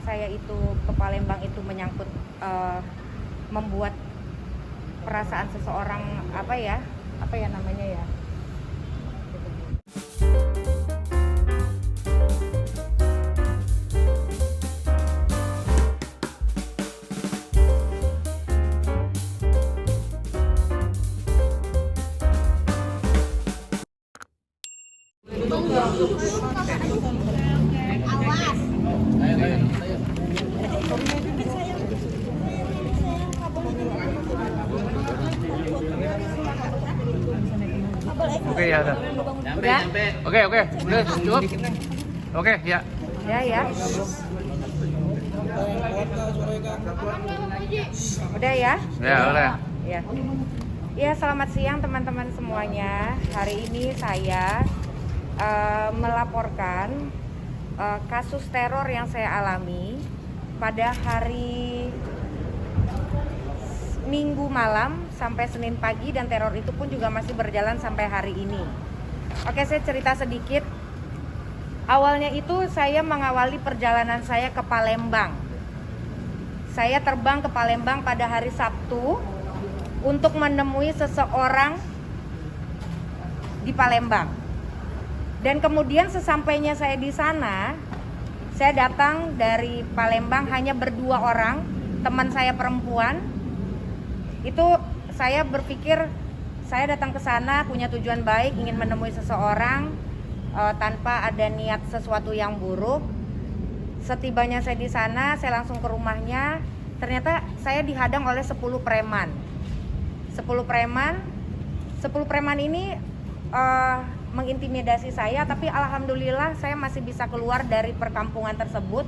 saya itu ke Palembang itu menyangkut membuat perasaan seseorang apa ya namanya ya. Oke ya udah. Ya? Oke udah cukup. Oke ya. Ya. Udah ya? Ya udah. Ya. Ya, selamat siang teman-teman semuanya. Hari ini saya melaporkan kasus teror yang saya alami pada hari Minggu malam sampai Senin pagi, dan teror itu pun juga masih berjalan sampai hari ini. Oke, saya cerita sedikit. Awalnya itu saya mengawali perjalanan saya ke Palembang. Saya terbang ke Palembang pada hari Sabtu untuk menemui seseorang di Palembang. Dan kemudian sesampainya saya di sana, saya datang dari Palembang hanya berdua orang, teman saya perempuan. Itu saya berpikir saya datang ke sana punya tujuan baik, ingin menemui seseorang tanpa ada niat sesuatu yang buruk. Setibanya saya di sana, saya langsung ke rumahnya. Ternyata saya dihadang oleh 10 preman. 10 preman ini mengintimidasi saya, tapi alhamdulillah saya masih bisa keluar dari perkampungan tersebut.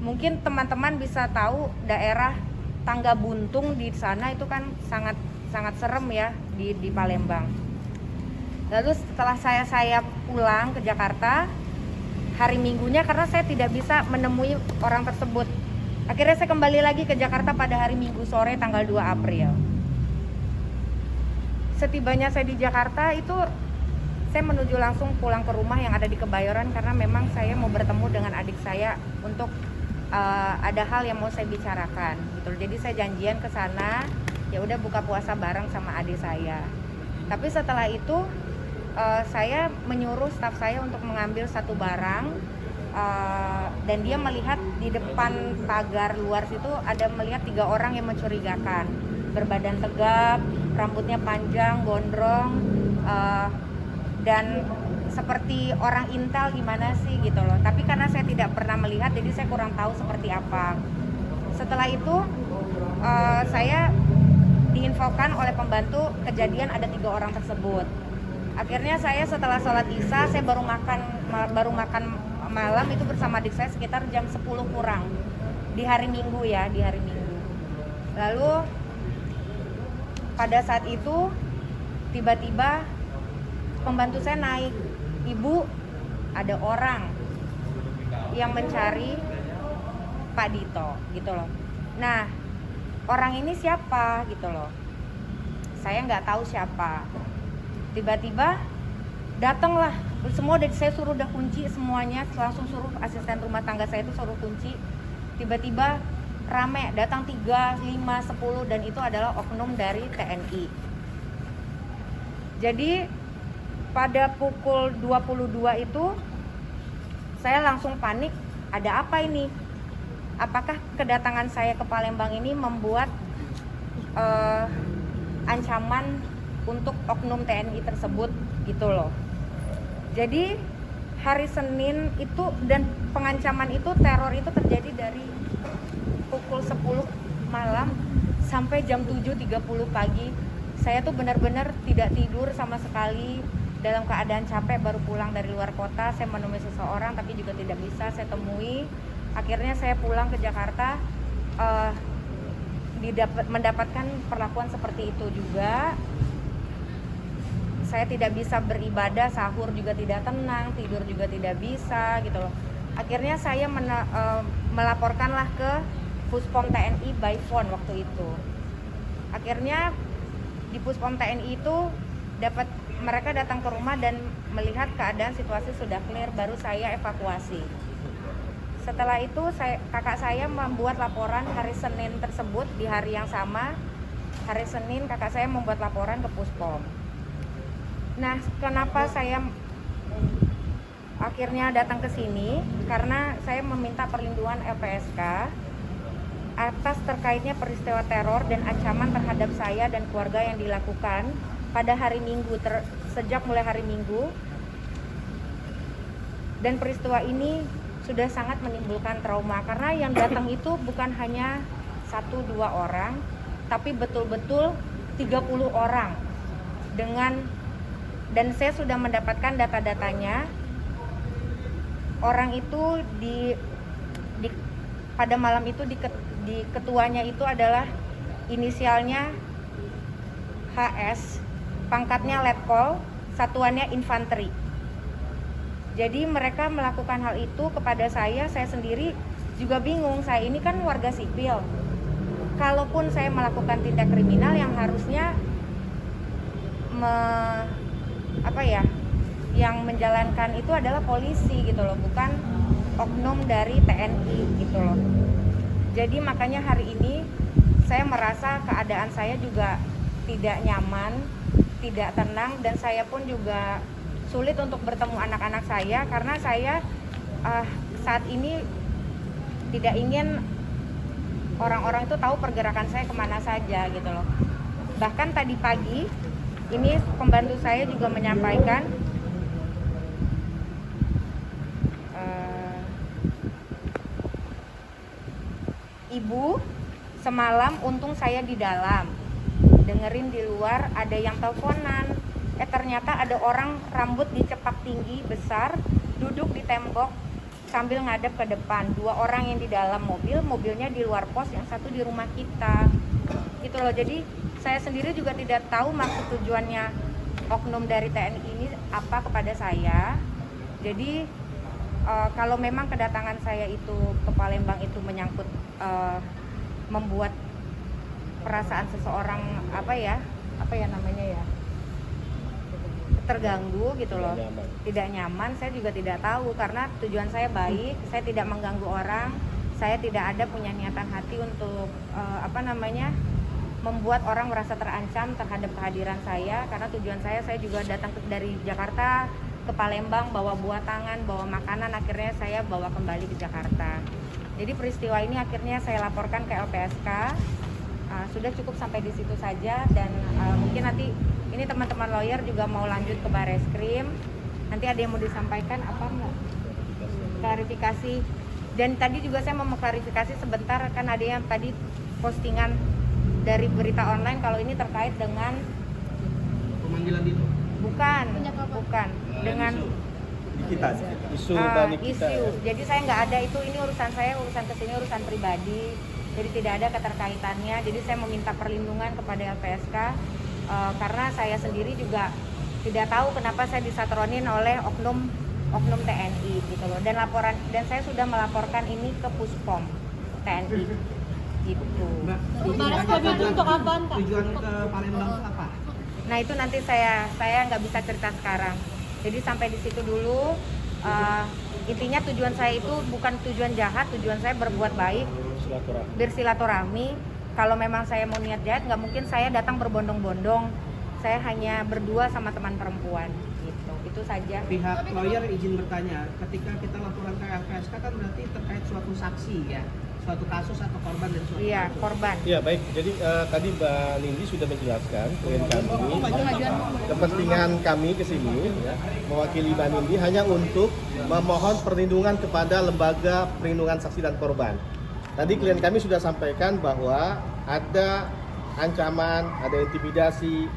Mungkin teman-teman bisa tahu daerah Tangga Buntung di sana itu kan sangat serem ya di Palembang. Lalu setelah saya pulang ke Jakarta hari Minggunya, karena saya tidak bisa menemui orang tersebut, akhirnya saya kembali lagi ke Jakarta pada hari Minggu sore tanggal 2 April. Setibanya saya di Jakarta itu saya menuju langsung pulang ke rumah yang ada di Kebayoran, karena memang saya mau bertemu dengan adik saya untuk ada hal yang mau saya bicarakan gitu. Jadi saya janjian ke sana, ya udah buka puasa bareng sama adik saya. Tapi setelah itu saya menyuruh staf saya untuk mengambil satu barang, dan dia melihat di depan pagar luar situ ada melihat 3 orang yang mencurigakan, berbadan tegap, rambutnya panjang, gondrong, dan seperti orang intel gimana sih gitu loh. Tapi karena saya tidak pernah melihat, jadi saya kurang tahu seperti apa. Setelah itu saya diinfokan oleh pembantu kejadian ada 3 orang tersebut. Akhirnya saya setelah sholat isya, saya baru makan malam itu bersama adik saya sekitar jam 10 kurang di hari Minggu ya, di hari Minggu. Lalu pada saat itu tiba-tiba pembantu saya naik, "Ibu, ada orang yang mencari Pak Dito," gitu loh. Nah, orang ini siapa gitu loh. Saya nggak tahu siapa. Tiba-tiba datanglah semua, dari saya suruh udah kunci semuanya, langsung suruh asisten rumah tangga saya itu suruh kunci. Tiba-tiba rame, datang 3, 5, 10, dan itu adalah oknum dari TNI. Jadi pada pukul 22 itu saya langsung panik, ada apa ini? Apakah kedatangan saya ke Palembang ini membuat ancaman untuk oknum TNI tersebut gitu loh. Jadi hari Senin itu, dan pengancaman itu, teror itu terjadi dari pukul 10 malam sampai jam 7.30 pagi. Saya tuh benar-benar tidak tidur sama sekali, dalam keadaan capek, baru pulang dari luar kota. Saya menemui seseorang tapi juga tidak bisa saya temui. Akhirnya saya pulang ke Jakarta, mendapatkan perlakuan seperti itu juga. Saya tidak bisa beribadah, sahur juga tidak tenang, tidur juga tidak bisa gitu loh. Akhirnya saya melaporkanlah ke Puspom TNI by phone waktu itu. Akhirnya di Puspom TNI itu mereka datang ke rumah dan melihat keadaan situasi sudah clear, baru saya evakuasi. Setelah itu kakak saya membuat laporan hari Senin tersebut. Di hari yang sama, hari Senin kakak saya membuat laporan ke Puspom. Nah, kenapa saya akhirnya datang ke sini? Karena saya meminta perlindungan LPSK atas terkaitnya peristiwa teror dan ancaman terhadap saya dan keluarga yang dilakukan pada hari Minggu, sejak mulai hari Minggu. Dan peristiwa ini sudah sangat menimbulkan trauma, karena yang datang itu bukan hanya 1-2 orang, tapi betul-betul 30 orang. Dan saya sudah mendapatkan data-datanya. Orang itu pada malam itu di ketuanya itu adalah inisialnya HS, pangkatnya letkol, satuannya infanteri. Jadi mereka melakukan hal itu kepada saya sendiri juga bingung. Saya ini kan warga sipil. Kalaupun saya melakukan tindak kriminal, yang harusnya yang menjalankan itu adalah polisi gitu loh, bukan oknum dari TNI gitu loh. Jadi makanya hari ini saya merasa keadaan saya juga tidak nyaman, tidak tenang, dan saya pun juga sulit untuk bertemu anak-anak saya, karena saya saat ini tidak ingin orang-orang itu tahu pergerakan saya kemana saja gitu loh. Bahkan tadi pagi ini pembantu saya juga menyampaikan Ibu, semalam untung saya di dalam dengerin di luar ada yang teleponan. Ternyata ada orang rambut dicepak tinggi besar duduk di tembok sambil ngadep ke depan. 2 orang yang di dalam mobilnya di luar pos, yang satu di rumah kita gitu loh. Jadi saya sendiri juga tidak tahu maksud tujuannya oknum dari TNI ini apa kepada saya. Jadi kalau memang kedatangan saya itu ke Palembang itu menyangkut membuat perasaan seseorang terganggu gitu loh, tidak nyaman, saya juga tidak tahu, karena tujuan saya baik, saya tidak mengganggu orang, saya tidak ada punya niatan hati untuk membuat orang merasa terancam terhadap kehadiran saya, karena tujuan saya juga datang dari Jakarta ke Palembang bawa buah tangan, bawa makanan, akhirnya saya bawa kembali ke Jakarta. Jadi peristiwa ini akhirnya saya laporkan ke LPSK. Sudah cukup sampai di situ saja, dan mungkin nanti ini teman-teman lawyer juga mau lanjut ke Bareskrim. Nanti ada yang mau disampaikan klarifikasi. Dan tadi juga saya mau mengklarifikasi sebentar, kan ada yang tadi postingan dari berita online kalau ini terkait dengan pemanggilan itu. Bukan. Dengan isu bani kita. Jadi saya nggak ada itu, ini urusan saya, urusan kesini urusan pribadi. Jadi tidak ada keterkaitannya. Jadi saya meminta perlindungan kepada LPSK karena saya sendiri juga tidak tahu kenapa saya disatronin oleh oknum TNI gitu loh. Dan saya sudah melaporkan ini ke Puspom TNI gitu. Bareskrim itu untuk apa, Kak? Tujuan ke Palembang itu apa? Nah itu nanti saya nggak bisa cerita sekarang. Jadi sampai di situ dulu. Intinya tujuan saya itu bukan tujuan jahat, tujuan saya berbuat baik, bersilaturahmi. Kalau memang saya mau niat jahat, nggak mungkin saya datang berbondong-bondong. Saya hanya berdua sama teman perempuan gitu. Itu saja. Pihak lawyer izin bertanya, ketika kita laporan ke LPSK kan berarti terkait suatu saksi ya, suatu kasus atau korban dan suatu kasus. Korban. Ya baik, jadi tadi Mbak Nindi sudah menjelaskan klien kami, kepentingan kami ke sini ya, mewakili Mbak Nindi hanya untuk memohon perlindungan kepada lembaga perlindungan saksi dan korban. Tadi klien kami sudah sampaikan bahwa ada ancaman, ada intimidasi,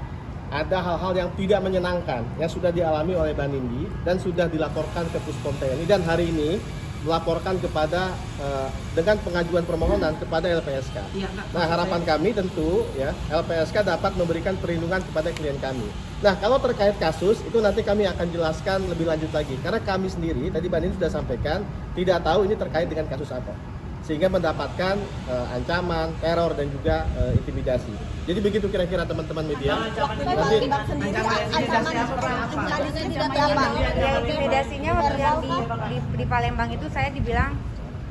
ada hal-hal yang tidak menyenangkan yang sudah dialami oleh Mbak Nindi dan sudah dilaporkan ke Puspom TNI, dan hari ini melaporkan kepada dengan pengajuan permohonan kepada LPSK. Nah, harapan kami tentu ya LPSK dapat memberikan perlindungan kepada klien kami. Nah, kalau terkait kasus itu nanti kami akan jelaskan lebih lanjut lagi, karena kami sendiri tadi Mbak Nindi sudah sampaikan tidak tahu ini terkait dengan kasus apa, sehingga mendapatkan ancaman, teror dan juga intimidasi. Jadi begitu kira-kira teman-teman media. Nanti Intimidasinya waktu yang di Palembang itu saya dibilang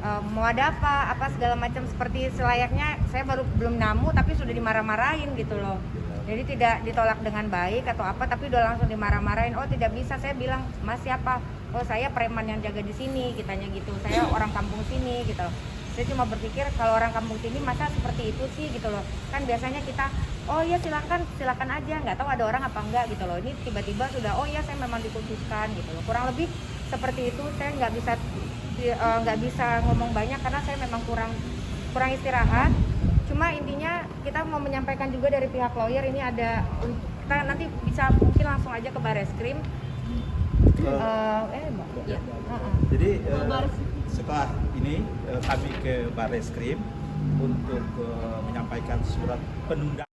mau ada apa segala macam, seperti selayaknya saya belum namu tapi sudah dimarah-marahin gitu loh. Jadi tidak ditolak dengan baik atau apa, tapi udah langsung dimarah-marahin. Oh tidak bisa, saya bilang Mas siapa? Oh saya preman yang jaga di sini, kitanya gitu. Saya orang kampung sini gitu loh. Saya cuma berpikir kalau orang kampung sini masa seperti itu sih gitu loh. Kan biasanya kita oh iya silakan aja, nggak tahu ada orang apa enggak gitu loh. Ini tiba-tiba sudah oh iya saya memang dikhususkan gitu loh. Kurang lebih seperti itu. Saya nggak bisa ngomong banyak karena saya memang kurang istirahat. Cuma intinya kita mau menyampaikan juga dari pihak lawyer ini ada, kita nanti bisa mungkin langsung aja ke Barreskrim. Ya. Jadi setelah ini kami ke Barreskrim untuk menyampaikan surat penundaan.